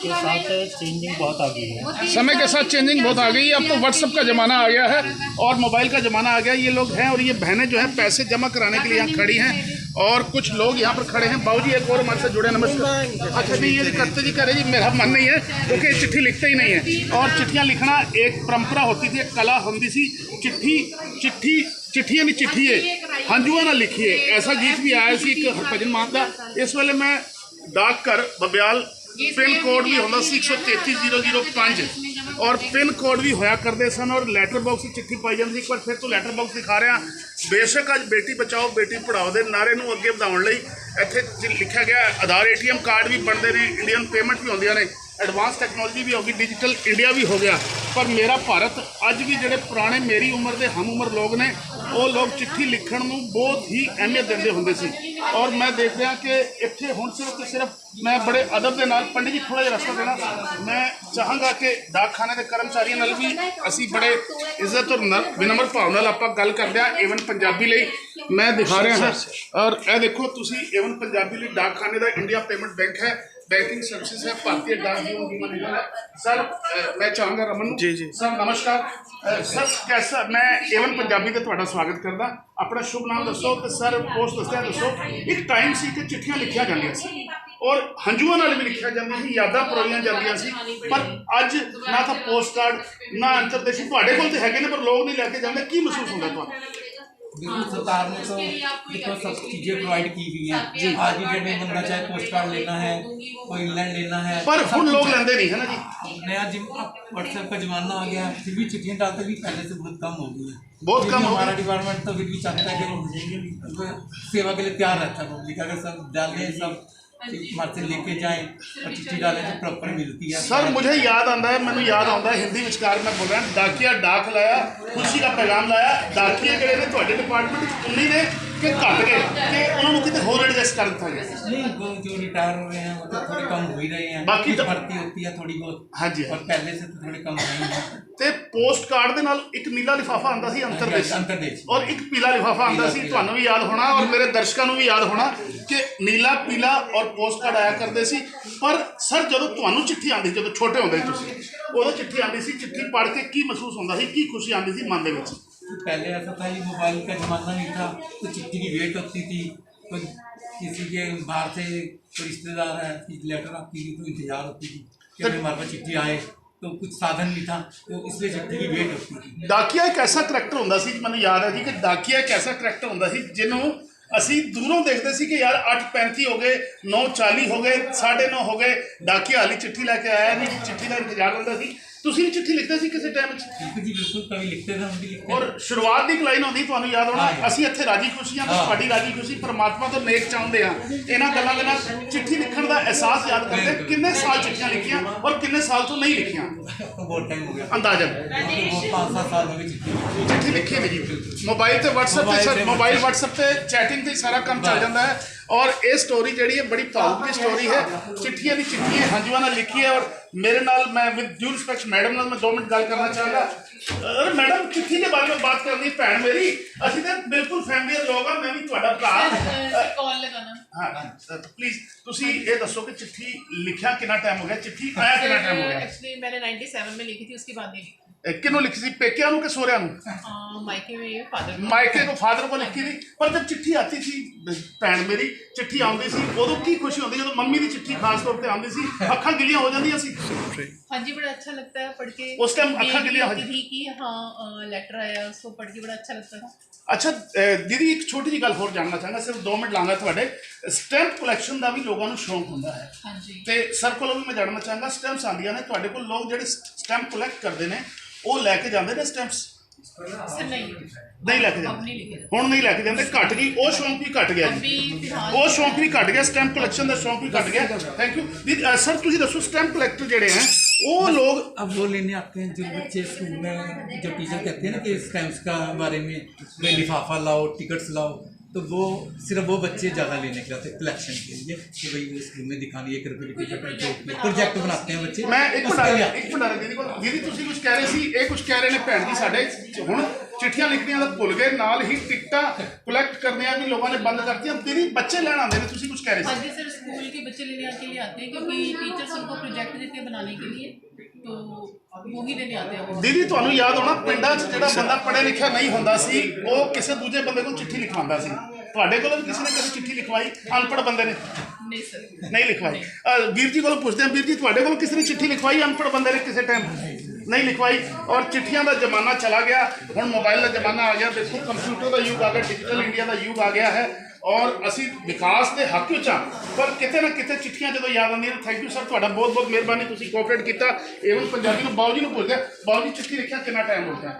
के साथ चेंजिंग बहुत आ गई है। समय के साथ चेंजिंग बहुत आ गई है। अब तो व्हाट्सएप का ज़माना आ गया है और मोबाइल का ज़माना आ गया। ये लोग हैं और ये बहनें जो है पैसे जमा कराने के लिए यहाँ खड़ी हैं, और कुछ लोग यहाँ पर खड़े हैं। बाबू जी एक और हमारे साथ जुड़े, नमस्कार। अच्छा नहीं, ये करते जी करे जी, मेरा मन नहीं है क्योंकि चिट्ठी लिखते ही नहीं है। और चिट्ठियाँ लिखना एक परंपरा होती थी, एक कला होती सी। चिट्ठियाँ नहीं चिट्ठिए हंजुआ ना लिखिए, ऐसा गीत भी आया सी एक हरभजन मान का। इस वेले मैं डाक घर बबियाल पिन कोड भी होंदा सी 133 005 और पिन कोड भी होया करते सन, और लैटर बॉक्स चिट्ठी पाई जाती। एक बार फिर तो लैटर बॉक्स दिखा रहा। बेशक अज बेटी बचाओ बेटी पढ़ाओ के नारे नूं अगे वधाउण लई इत्थे लिखा गया। आधार ATM कार्ड भी बनते हैं, इंडियन पेमेंट भी होंदियां ने, एडवांस टैक्नोलॉजी भी होगी, डिजिटल इंडिया भी हो गया। पर मेरा भारत अज भी जोड़े पुराने मेरी उम्र के हम उम्र लोग ने, वो लोग चिट्ठी लिखण नूं बहुत ही अहमियत देंदे हुंदे सी। और मैं देख रहा कि इत्थे हुण सिर्फ मैं बड़े अदब के नाल, पंडित जी थोड़ा जिहा रस्ता देना, मैं चाहांगा कि डाकखाने के कर्मचारियों नाल भी असी बड़े इज्जत और विनम्र भाव नाल आपां गल करदे हां। एवन पंजाबी लई मैं दिखा रहा हाँ, और यह देखो तुसी एवन पंजाबी लई डाकखाने का इंडिया पेमेंट बैंक है, बैंकिंग सर्विसेज है, भारतीय डाक जीवन बीमा निगम है। सर मैं चाहूँगा रमन जी सर नमस्कार। सर कैसा, मैं एवन पंजाबी का तुहाडा स्वागत करदा। अपना शुभ नाम दसो तो सर पोस्ट दसदा दसो। एक टाइम सी कि चिट्ठियां लिखिया जांदियां सी और हंजुआं नाल भी लिखिया जांदियां सी, यादां परोईयां जांदियां सी। पर अज ना तो पोस्ट कार्ड ना अंतरदेशी तुहाडे कोल ते हैगे ने, पर लोग नहीं लैके जांदे। की महसूस हुंदा तुहानूं? बिल्कुल, सरकार ने तो देखो सब चीज़ें प्रोवाइड की हुई हैं। आज की डेट में बंदा चाहे पोस्ट कार्ड लेना है, कोई इंग्लैंड लेना है, पर हम लोग लेंदे नहीं है ना जी। नया व्हाट्सएप का जमाना आ गया, फिर भी चिट्ठियाँ डालते भी पहले से बहुत कम हो गई है। बहुत फिर कम भी हो हमारा गई। डिपार्टमेंट तो फिर भी चाहता है कि सेवा के लिए तैयार रहता है पब्लिक। अगर सब डालें, सब हमारे से लेके जाएं और चिट्ठी डालें तो प्रॉपर मिलती है। सर मुझे याद आता है, मैंने याद आता है हिंदी विचकार मैं बोल रहा डाकिया डाक लाया, खुशी का पैगाम लाया। डाकिए जोड़े ने तुहाडे डिपार्टमेंट उन्नी ने कि घट गए कि उन्होंने कितने होर एडजस्ट कर दिता गया? नहीं, वो जो रिटायर हो रहे हैं वो तो थोड़े कम हो ही रहे हैं। बाकी तो भर्ती होती है थोड़ी बहुत, हाँ जी, और पहले से तो थोड़े कम हो रही हैं। ਤੇ ਪੋਸਟ ਕਾਰਡ ਦੇ ਨਾਲ ਇੱਕ ਨੀਲਾ ਲਿਫਾਫਾ ਆਂਦਾ ਸੀ ਅੰਤਰਦੇਸ਼, ਔਰ ਇੱਕ ਪੀਲਾ ਲਿਫਾਫਾ ਆਂਦਾ ਸੀ। ਤੁਹਾਨੂੰ ਵੀ ਯਾਦ ਹੋਣਾ ਔਰ ਮੇਰੇ ਦਰਸ਼ਕਾਂ ਨੂੰ ਵੀ ਯਾਦ ਹੋਣਾ ਕਿ ਨੀਲਾ ਪੀਲਾ ਔਰ ਪੋਸਟ ਕਾਰਡ ਆਇਆ ਕਰਦੇ ਸੀ। ਪਰ ਸਰ ਜਦੋਂ ਤੁਹਾਨੂੰ ਚਿੱਠੀ ਆਂਦੀ, ਜਦੋਂ ਛੋਟੇ ਹੁੰਦੇ ਤੁਸੀਂ, ਉਦੋਂ ਚਿੱਠੀ ਆਂਦੀ ਸੀ, चिट्ठी पढ़ के की महसूस होता ਸੀ, की खुशी आती थी मन में? पहले ऐसा था ये मोबाइल का ज़माना नहीं था, तो चिट्ठी की वेट होती थी। कोई किसी के बाहर से कोई रिश्तेदार है, लेटर आती थी तो इंतजार होती थी कि हमारे पास चिट्ठी आए। तो कुछ साधन नहीं था, तो इसलिए चिट्ठी की वेट होती थी। डाकिया एक ऐसा करैक्टर होंदा सी, मैंने याद है जी कि डाकिया एक ऐसा करैक्टर होंदा सी जिन्हों ਅਸੀਂ ਦੂਰੋਂ ਦੇਖਦੇ ਸੀ ਕਿ ਯਾਰ 8:35 ਹੋ ਗਏ, 9:40 ਹੋ ਗਏ, 9:30 ਹੋ ਗਏ, ਡਾਕੀਆ ਹਾਲੀ ਚਿੱਠੀ ਲੈ ਕੇ ਆਇਆ ਨਹੀਂ, ਚਿੱਠੀ ਦਾ ਇੰਤਜ਼ਾਰ ਹੁੰਦਾ ਸੀ। ਤੁਸੀਂ ਵੀ ਚਿੱਠੀ ਲਿਖਦੇ ਸੀ ਕਿਸੇ ਟਾਈਮ 'ਚ? बिल्कुल जी, बिल्कुल, कभी लिखते थे, हम भी लिखते ਔਰ ਸ਼ੁਰੂਆਤ ਦੀ ਇੱਕ ਲਾਈਨ ਹੁੰਦੀ ਤੁਹਾਨੂੰ ਯਾਦ ਹੋਣਾ, ਹਾਂ। ਅਸੀਂ ਇੱਥੇ ਰਾਜੀ ਖੁਸ਼ੀ ਹਾਂ, ਤੁਹਾਡੀ ਰਾਜੀ ਖੁਸ਼ੀ ਪਰਮਾਤਮਾ ਤੋਂ ਨੇਕ ਚਾਹੁੰਦੇ ਹਾਂ। ਇਹਨਾਂ ਗੱਲਾਂ ਦੇ ਨਾਲ ਚਿੱਠੀ ਲਿਖਣ ਦਾ ਅਹਿਸਾਸ ਯਾਦ ਕਰਦੇ ਕਿੰਨੇ ਸਾਲ ਚਿੱਠੀਆਂ ਲਿਖੀਆਂ ਔਰ ਕਿੰਨੇ ਸਾਲ ਤੋਂ ਨਹੀਂ ਲਿਖੀਆਂ। बहुत टाइम हो गया अंदाजन वो 5-7 साल हो गए चिट्ठी चिट्ठी लिखी नहीं जी मोबाइल ਤੇ WhatsApp ਤੇ ਸਰ ਮੋਬਾਈਲ WhatsApp ਤੇ ਚੈਟਿੰਗ ਤੇ ਸਾਰਾ ਕੰਮ ਚੱਲ ਜਾਂਦਾ ਹੈ ਔਰ ਇਹ ਸਟੋਰੀ ਜਿਹੜੀ ਹੈ ਬੜੀ ਭਾਵੁਕ ਦੀ ਸਟੋਰੀ ਹੈ ਚਿੱਠੀਆਂ ਦੀ ਚਿੱਠੀ ਹੈ ਹੰਝੂਆਂ ਨਾਲ ਲਿਖੀ ਹੈ ਔਰ ਮੇਰੇ ਨਾਲ ਮੈਂ ਵਿਦ ਡਿਊ ਰਿਸਪੈਕਟ ਮੈਡਮ ਨਾਲ ਮੈਂ 2 ਮਿੰਟ ਗੱਲ ਕਰਨਾ ਚਾਹਾਂਗਾ ਅਰੇ ਮੈਡਮ ਚਿੱਠੀ ਦੇ ਬਾਰੇ ਵਿੱਚ ਬਾਤ ਕਰਨੀ ਭੈਣ ਮੇਰੀ ਅਸੀਂ ਤਾਂ ਬਿਲਕੁਲ ਫੈਮਿਲੀ ਦੇ ਲੋਕ ਆ ਮੈਂ ਵੀ ਤੁਹਾਡਾ ਭਰਾ कॉल लगाना ਹਾਂ ਸਰ ਪਲੀਜ਼ ਤੁਸੀਂ ਇਹ ਦੱਸੋ ਕਿ ਚਿੱਠੀ ਲਿਖਿਆ ਕਿੰਨਾ ਟਾਈਮ ਹੋ ਗਿਆ ਚਿੱਠੀ ਆਇਆ ਕਿੰਨਾ ਟਾਈਮ ਹੋ ਗਿਆ एक्चुअली मैंने 97 में लिखी थी, उसके बाद नहीं लिखी। ਕਿਹਨੂੰ ਲਿਖੀ ਸੀ ਪੇਕਿਆਂ ਨੂੰ ਕਿ ਸੋਹਰਿਆਂ ਨੂੰ मायके में फादर मायके को फादर को लिखी थी पर जब चिट्ठी आती थी भैन मेरी चिट्ठी आती सी उदों की खुशी होती जो मम्मी की चिट्ठी खास तौर पर आती सी अखां गिलियां हो जांदियां सी हाँ जी, बड़ा अच्छा लगता है पढ़ के। उस टाइम अखां गिलियां हो होती थी कि हाँ लेटर आया, उसको पढ़ के बड़ा अच्छा लगता था। अच्छा दीदी एक छोटी जी गल होर जानना चाहांगा सिर्फ 2 मिनट लांगा तुहाडे स्टैंप कलैक्शन का भी लोगों को शौक होंदा है हाँ जी। ते सर कोलों भी मैं जानना चाहांगा स्टैंप्स आंदियां ने तुहाडे कोल लोग ਜਿਹੜੇ स्टैंप कलैक्ट करते हैं वो लैके जाते हैं स्टैंप्स सर नहीं नहीं लैके अब जाते नहीं लिखे ਹੁਣ ਨਹੀਂ ਲੈ ਕੇ ਜਾਂਦੇ ਘਟ ਗਈ ਉਹ ਸ਼ੌਂਕ ਵੀ ਘਟ ਗਿਆ ਜੀ अभी फिलहाल ਉਹ ਸ਼ੌਂਕ ਵੀ ਘਟ ਗਿਆ ਸਟੈਂਪ ਕਲੈਕਸ਼ਨ ਦਾ ਸ਼ੌਂਕ ਵੀ ਘਟ ਗਿਆ ਥੈਂਕ ਯੂ ਦੀਦੀ ਸਰ ਤੁਸੀਂ ਦੱਸੋ ਸਟੈਂਪ ਕਲੈਕਟਰ ਜਿਹੜੇ ਹੈ ਉਹ ਲੋग अब वो लेने आते हैं जो बच्चे स्कूल में जब टीचर कहते हैं ना कि स्टैम्प्स का बारे में लिफाफा लाओ टिकट्स लाओ तो वो सिर्फ वो बच्चे ज़्यादा लेने के आते हैं कलेक्शन के लिए कि भाई वो स्कूल में दिखानी 1 रुपये की टिकट है प्रोजेक्ट बनाते हैं बच्चे ਮੈਂ ਇੱਕ उसके लिए ਮਿੰਟ ਇੱਕ ਮਿੰਟ ਦੀਦੀ ਕੋਲ ਦੀਦੀ ਤੁਸੀਂ ਕੁਝ ਕਹਿ ਰਹੇ ਸੀ ਇਹ ਕੁਝ ਕਹਿ ਰਹੇ ਨੇ ਭੈਣ ਜੀ ਸਾਡੇ ਹੁਣ ਚਿੱਠੀਆਂ ਲਿਖਣੀਆਂ ਤਾਂ ਭੁੱਲ ਗਏ ਨਾਲ ਹੀ ਟਿਕਟਾਂ ਕਲੈਕਟ ਕਰਨੀਆਂ ਵੀ ਲੋਕਾਂ ਨੇ ਬੰਦ ਕਰਤੀਆਂ ਦੀਦੀ ਬੱਚੇ ਲੈਣ ਆਉਂਦੇ ਨੇ ਤੁਸੀਂ ਕੁਝ ਕਹਿ ਰਹੇ हाँ ਸੀ जी सर, स्कूल के बच्चे लेने के लिए आते हैं क्योंकि टीचर्स उनको प्रोजेक्ट देते हैं बनाने के लिए, तो वो ही लेने आते हैं वो। ਦੀਦੀ ਤੁਹਾਨੂੰ ਯਾਦ ਹੋਣਾ ਪਿੰਡਾਂ 'ਚ ਜਿਹੜਾ ਬੰਦਾ ਪੜ੍ਹਿਆ ਲਿਖਿਆ ਨਹੀਂ ਹੁੰਦਾ ਸੀ ਉਹ ਕਿਸੇ ਦੂਜੇ ਬੰਦੇ ਕੋਲ ਚਿੱਠੀ ਲਿਖਵਾਉਂਦਾ ਸੀ ਤੁਹਾਡੇ ਕੋਲੋਂ ਵੀ ਕਿਸੇ ਨੇ ਕਦੇ ਚਿੱਠੀ ਲਿਖਵਾਈ ਅਨਪੜ੍ਹ ਬੰਦੇ ਨੇ नहीं सर ਨਹੀਂ ਲਿਖਵਾਈ ਵੀਰ ਜੀ ਕੋਲੋਂ ਪੁੱਛਦੇ ਹਾਂ ਵੀਰ ਜੀ ਤੁਹਾਡੇ ਕੋਲ ਕਿਸੇ ਨੇ ਚਿੱਠੀ ਲਿਖਵਾਈ ਅਨਪੜ੍ਹ ਬੰਦੇ ਨੇ ਕਿਸੇ ਟਾਈਮ ਨਹੀਂ ਲਿਖਵਾਈ ਔਰ ਚਿੱਠੀਆਂ ਦਾ ਜ਼ਮਾਨਾ ਚਲਾ ਗਿਆ ਹੁਣ ਮੋਬਾਈਲ ਦਾ ਜ਼ਮਾਨਾ ਆ ਗਿਆ ਦੇਖੋ ਕੰਪਿਊਟਰ ਦਾ ਯੁੱਗ ਆ ਗਿਆ ਡਿਜੀਟਲ ਇੰਡੀਆ ਦਾ ਯੁੱਗ ਆ ਗਿਆ ਹੈ ਔਰ ਅਸੀਂ ਵਿਕਾਸ ਦੇ ਹੱਕ ਵਿੱਚ ਹਾਂ ਪਰ ਕਿਤੇ ਨਾ ਕਿਤੇ ਚਿੱਠੀਆਂ ਜਦੋਂ ਯਾਦ ਆਉਂਦੀਆਂ ਨੇ ਥੈਂਕ ਯੂ ਸਰ ਤੁਹਾਡਾ ਬਹੁਤ ਬਹੁਤ ਮਿਹਰਬਾਨੀ ਤੁਸੀਂ ਕੋਆਪਰੇਟ ਕੀਤਾ ਏਵਨ ਪੰਜਾਬੀ ਨੂੰ ਬਾਊ ਜੀ ਨੂੰ ਪੁੱਛਦੇ ਬਾਊ ਜੀ ਚਿੱਠੀ ਲਿਖਿਆ ਕਿੰਨਾ ਟਾਈਮ ਹੋ ਗਿਆ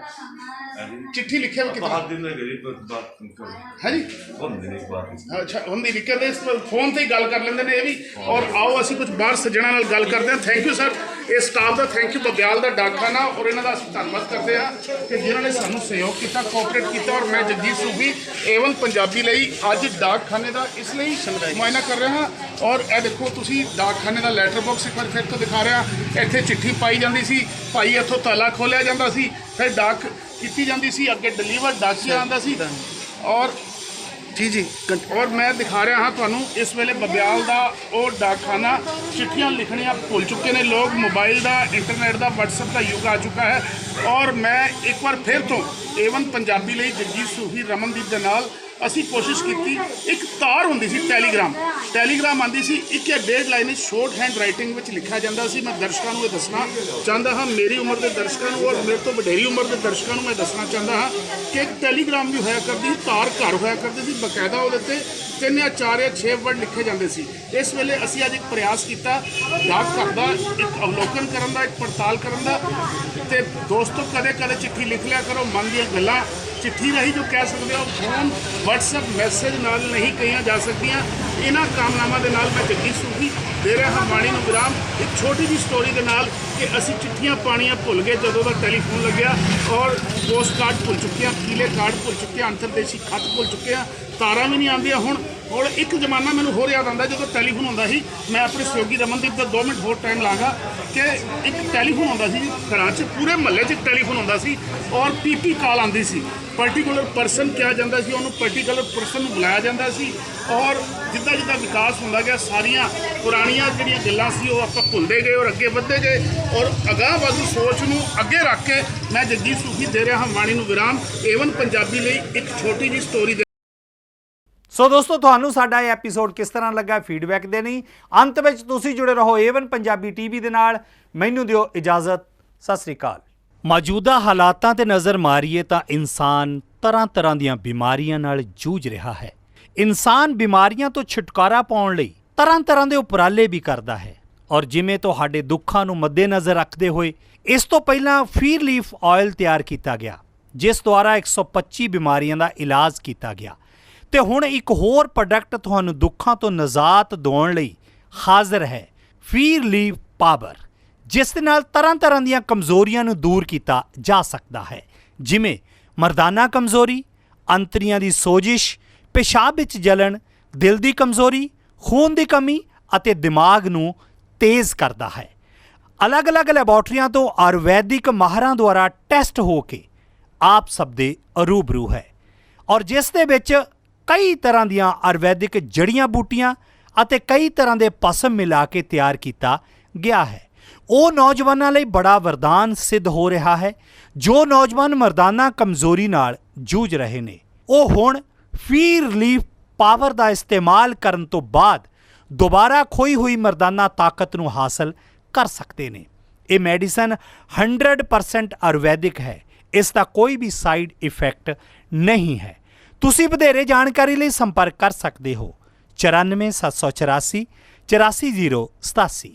चिट्ठी लिखे हुए कितना बात दिन में गरीब बात करो है जी ਹੁੰਦੀ ਨਹੀਂ ਬਾਤ अच्छा हम नहीं लिखे इस फोन से ही गल कर लेंगे ने ये भी और आओ ਅਸੀਂ ਕੁਝ ਬਾਹਰ ਸੱਜਣਾ ਨਾਲ ਗੱਲ ਕਰਦੇ ਹਾਂ ਥੈਂਕ ਯੂ ਸਰ ਇਹ ਸਟਾਫ ਦਾ ਥੈਂਕ ਯੂ ਬਗਿਆਲ ਦਾ ਡਾਕਖਾਨਾ ਔਰ ਇਹਨਾਂ ਦਾ ਅਸੀਂ ਧੰਨਵਾਦ ਕਰਦੇ ਹਾਂ ਕਿ ਜਿਨ੍ਹਾਂ ਨੇ ਸਾਨੂੰ ਸਹਿਯੋਗ ਕੀਤਾ ਕੋਆਪਰੇਟ ਕੀਤਾ ਔਰ ਮੈਂ ਜਗਜੀਤ ਸੂਫੀ ਏਵਨ ਪੰਜਾਬੀ ਲਈ ਅੱਜ ਡਾਕਖਾਨੇ ਦਾ ਇਸ ਲਈ ਮੁਆਇਨਾ ਕਰ ਰਿਹਾ ਹਾਂ ਔਰ ਇਹ ਦੇਖੋ ਤੁਸੀਂ ਡਾਕਖਾਨੇ ਦਾ ਲੈਟਰ ਬਾਕਸ ਇੱਕ ਵਾਰ ਫਿਰ ਤੋਂ ਦਿਖਾ ਰਿਹਾ ਇੱਥੇ ਚਿੱਠੀ ਪਾਈ ਜਾਂਦੀ ਸੀ ਭਾਈ ਇੱਥੋਂ ਤਾਲਾ ਖੋਲ੍ਹਿਆ ਜਾਂਦਾ ਸੀ ਫਿਰ ਡਾਕ ਕੀਤੀ ਜਾਂਦੀ ਸੀ ਅੱਗੇ ਡਿਲੀਵਰ ਡਾਕੀਆ ਆਉਂਦਾ ਸੀ ਔਰ ਜੀ ਔਰ ਮੈਂ ਦਿਖਾ ਰਿਹਾ ਹਾਂ ਤੁਹਾਨੂੰ ਇਸ ਵੇਲੇ ਬਬਿਆਲ ਦਾ ਉਹ ਡਾਕਖਾਨਾ ਚਿੱਠੀਆਂ ਲਿਖਣੀਆਂ ਭੁੱਲ ਚੁੱਕੇ ਨੇ ਲੋਕ ਮੋਬਾਈਲ ਦਾ ਇੰਟਰਨੈਟ ਦਾ WhatsApp ਦਾ ਯੁੱਗ ਆ ਚੁੱਕਾ ਹੈ ਔਰ ਮੈਂ ਇੱਕ ਵਾਰ ਫਿਰ ਤੋਂ ਏਵਨ ਪੰਜਾਬੀ ਲਈ ਜਗਜੀਤ ਸੂਫੀ ਰਮਨਦੀਪ ਦੇ ਨਾਲ ਅਸੀਂ ਕੋਸ਼ਿਸ਼ ਕੀਤੀ ਇੱਕ ਤਾਰ ਹੁੰਦੀ ਸੀ ਟੈਲੀਗ੍ਰਾਮ ਆਉਂਦੀ ਸੀ 1 ਜਾਂ 1.5 ਲਾਈਨ ਸ਼ਾਰਟ ਹੈਂਡ ਰਾਈਟਿੰਗ ਵਿੱਚ ਲਿਖਿਆ ਜਾਂਦਾ ਸੀ ਮੈਂ ਦਰਸ਼ਕਾਂ ਨੂੰ ਇਹ ਦੱਸਣਾ ਚਾਹੁੰਦਾ ਹਾਂ ਮੇਰੀ ਉਮਰ ਦੇ ਦਰਸ਼ਕਾਂ ਨੂੰ ਔਰ ਮੇਰੇ ਤੋਂ ਵਡੇਰੀ ਉਮਰ ਦੇ ਦਰਸ਼ਕਾਂ ਨੂੰ ਮੈਂ ਦੱਸਣਾ ਚਾਹੁੰਦਾ ਹਾਂ ਕਿ ਇੱਕ ਟੈਲੀਗ੍ਰਾਮ ਵੀ ਹੋਇਆ ਕਰਦੀ ਤਾਰ ਘਰ ਹੋਇਆ ਕਰਦੀ ਸੀ ਬਕਾਇਦਾ ਉਹਦੇ ਤੇ 3 ਜਾਂ 4 ਜਾਂ 6 ਵਰਡ ਲਿਖੇ ਜਾਂਦੇ ਸੀ ਇਸ ਵੇਲੇ ਅਸੀਂ ਅੱਜ ਇੱਕ ਪ੍ਰਯਾਸ ਕੀਤਾ ਡਾਕ ਘਰ ਦਾ ਇੱਕ ਅਵਲੋਕਨ ਕਰਨ ਦਾ ਇੱਕ ਪੜਤਾਲ ਕਰਨ ਦਾ ਤੇ ਦੋਸਤੋ ਕਦੇ ਕਦੇ ਚਿੱਠੀ ਲਿਖ ਲਿਆ ਕਰੋ ਮਨ ਦੀਆਂ ਗੱਲਾਂ चिट्ठी राही जो कह सकते हो फोन WhatsApp मैसेज नाल नहीं कही जा सकदियां इन्हां कामनामां दे नाल मैं जगजीत सूफी दे रहा हाँ बाणी नूं विराम एक छोटी जी स्टोरी दे नाल कि असी चिट्ठियां पाणियां भुल गए जदों दा टैलीफोन लग्या और पोस्ट कार्ड भुल चुके हैं पीले कार्ड भुल चुके हैं अंतरदेशी खत भुल चुके हैं तारा भी नहीं आंदियां हुण और एक जमाना मैनूं होर याद आंदा जो टैलीफोन होंदा सी मैं अपने सहयोगी रमनदीप का 2 मिनट होर टाइम लाँगा कि एक टैलीफोन होंदा सी घरां 'च पूरे महल्ले 'च टैलीफोन होंदा सी और PP कॉल आंदी सी पर्टिकुलर परसन किया जाता सी उन्होंने पर्टिकुलर परसन बुलाया जाता सी और जिदा जिदा विकास होंदा गया सारिया पुरानिया जिहड़ियां गल्लां सी वो आपां भुलदे गए और अगे वधदे गए और अगाह वाधू सोच नूं अगे रख के मैं जगजीत सूफी दे रहा हाँ बाणी नूं विराम ਏਵਨ ਪੰਜਾਬੀ ਲਈ एक छोटी जी स्टोरी ਸੋ ਦੋਸਤੋ ਤੁਹਾਨੂੰ ਸਾਡਾ ਇਹ ਐਪੀਸੋਡ ਕਿਸ ਤਰ੍ਹਾਂ ਲੱਗਾ ਫੀਡਬੈਕ ਦੇਣੀ ਅੰਤ ਵਿੱਚ ਤੁਸੀਂ ਜੁੜੇ ਰਹੋ ਏਵਨ ਪੰਜਾਬੀ ਟੀਵੀ ਦੇ ਨਾਲ ਮੈਨੂੰ ਦਿਓ ਇਜਾਜ਼ਤ ਸਤਿ ਸ੍ਰੀ ਅਕਾਲ ਮੌਜੂਦਾ ਹਾਲਾਤਾਂ ਤੇ ਨਜ਼ਰ ਮਾਰੀਏ ਤਾਂ ਇਨਸਾਨ ਤਰ੍ਹਾਂ ਦੀਆਂ ਬਿਮਾਰੀਆਂ ਨਾਲ ਜੂਝ ਰਿਹਾ ਹੈ ਇਨਸਾਨ ਬਿਮਾਰੀਆਂ ਤੋਂ ਛੁਟਕਾਰਾ ਪਾਉਣ ਲਈ ਤਰ੍ਹਾਂ ਦੇ ਉਪਰਾਲੇ ਵੀ ਕਰਦਾ ਹੈ ਔਰ ਜਿਵੇਂ ਤੁਹਾਡੇ ਦੁੱਖਾਂ ਨੂੰ ਮੱਦੇਨਜ਼ਰ ਰੱਖਦੇ ਹੋਏ ਇਸ ਤੋਂ ਪਹਿਲਾਂ ਫੀਰ ਲੀਫ ਆਇਲ ਤਿਆਰ ਕੀਤਾ ਗਿਆ ਜਿਸ ਦੁਆਰਾ 125 ਬਿਮਾਰੀਆਂ ਦਾ ਇਲਾਜ ਕੀਤਾ ਗਿਆ ਤੇ ਹੁਣ ਇੱਕ ਹੋਰ ਪ੍ਰੋਡਕਟ ਤੁਹਾਨੂੰ ਦੁੱਖਾਂ ਤੋਂ ਨਿਜਾਤ ਦਿਵਾਉਣ ਲਈ ਹਾਜ਼ਰ ਹੈ ਫੀਰ ਲੀਫ ਪਾਵਰ ਜਿਸ ਦੇ ਨਾਲ ਤਰ੍ਹਾਂ ਦੀਆਂ ਕਮਜ਼ੋਰੀਆਂ ਨੂੰ ਦੂਰ ਕੀਤਾ ਜਾ ਸਕਦਾ ਹੈ, ਜਿਵੇਂ ਮਰਦਾਨਾ ਕਮਜ਼ੋਰੀ, ਅੰਤੜੀਆਂ ਦੀ ਸੋਜਿਸ਼, ਪਿਸ਼ਾਬ ਵਿੱਚ ਜਲਣ, ਦਿਲ ਦੀ ਕਮਜ਼ੋਰੀ, ਖੂਨ ਦੀ ਕਮੀ ਅਤੇ ਦਿਮਾਗ ਨੂੰ ਤੇਜ਼ ਕਰਦਾ ਹੈ। ਅਲੱਗ-ਅਲੱਗ ਲੈਬੋਰਟਰੀਆਂ ਤੋਂ ਆਯੁਰਵੈਦਿਕ ਮਾਹਰਾਂ ਦੁਆਰਾ ਟੈਸਟ ਹੋ ਕੇ ਆਪ ਸਭ ਦੇ ਰੂਬਰੂ ਹੈ, ਔਰ ਜਿਸ ਦੇ ਵਿੱਚ ਕਈ ਤਰ੍ਹਾਂ ਦੀਆਂ ਆਯੁਰਵੈਦਿਕ ਜੜੀਆਂ ਬੂਟੀਆਂ ਅਤੇ ਕਈ ਤਰ੍ਹਾਂ ਦੇ ਭਸਮ ਮਿਲਾ ਕੇ ਤਿਆਰ ਕੀਤਾ ਗਿਆ ਹੈ। ਉਹ ਨੌਜਵਾਨਾਂ ਲਈ ਬੜਾ ਵਰਦਾਨ ਸਿੱਧ ਹੋ ਰਿਹਾ ਹੈ ਜੋ ਨੌਜਵਾਨ ਮਰਦਾਨਾ ਕਮਜ਼ੋਰੀ ਨਾਲ ਜੂਝ ਰਹੇ ਨੇ। ਉਹ ਹੁਣ ਫੀ ਰਿਲੀਫ ਪਾਵਰ ਦਾ ਇਸਤੇਮਾਲ ਕਰਨ ਤੋਂ ਬਾਅਦ ਦੁਬਾਰਾ ਖੋਈ ਹੋਈ ਮਰਦਾਨਾ ਤਾਕਤ ਨੂੰ ਹਾਸਲ ਕਰ ਸਕਦੇ ਨੇ। ਇਹ ਮੈਡੀਸਨ 100% ਆਯੁਰਵੈਦਿਕ ਹੈ, ਇਸ ਦਾ ਕੋਈ ਵੀ ਸਾਈਡ ਇਫੈਕਟ ਨਹੀਂ ਹੈ। ਤੁਸੀਂ ਵਧੇਰੇ ਜਾਣਕਾਰੀ ਲਈ ਸੰਪਰਕ ਕਰ ਸਕਦੇ ਹੋ 94 784 84087।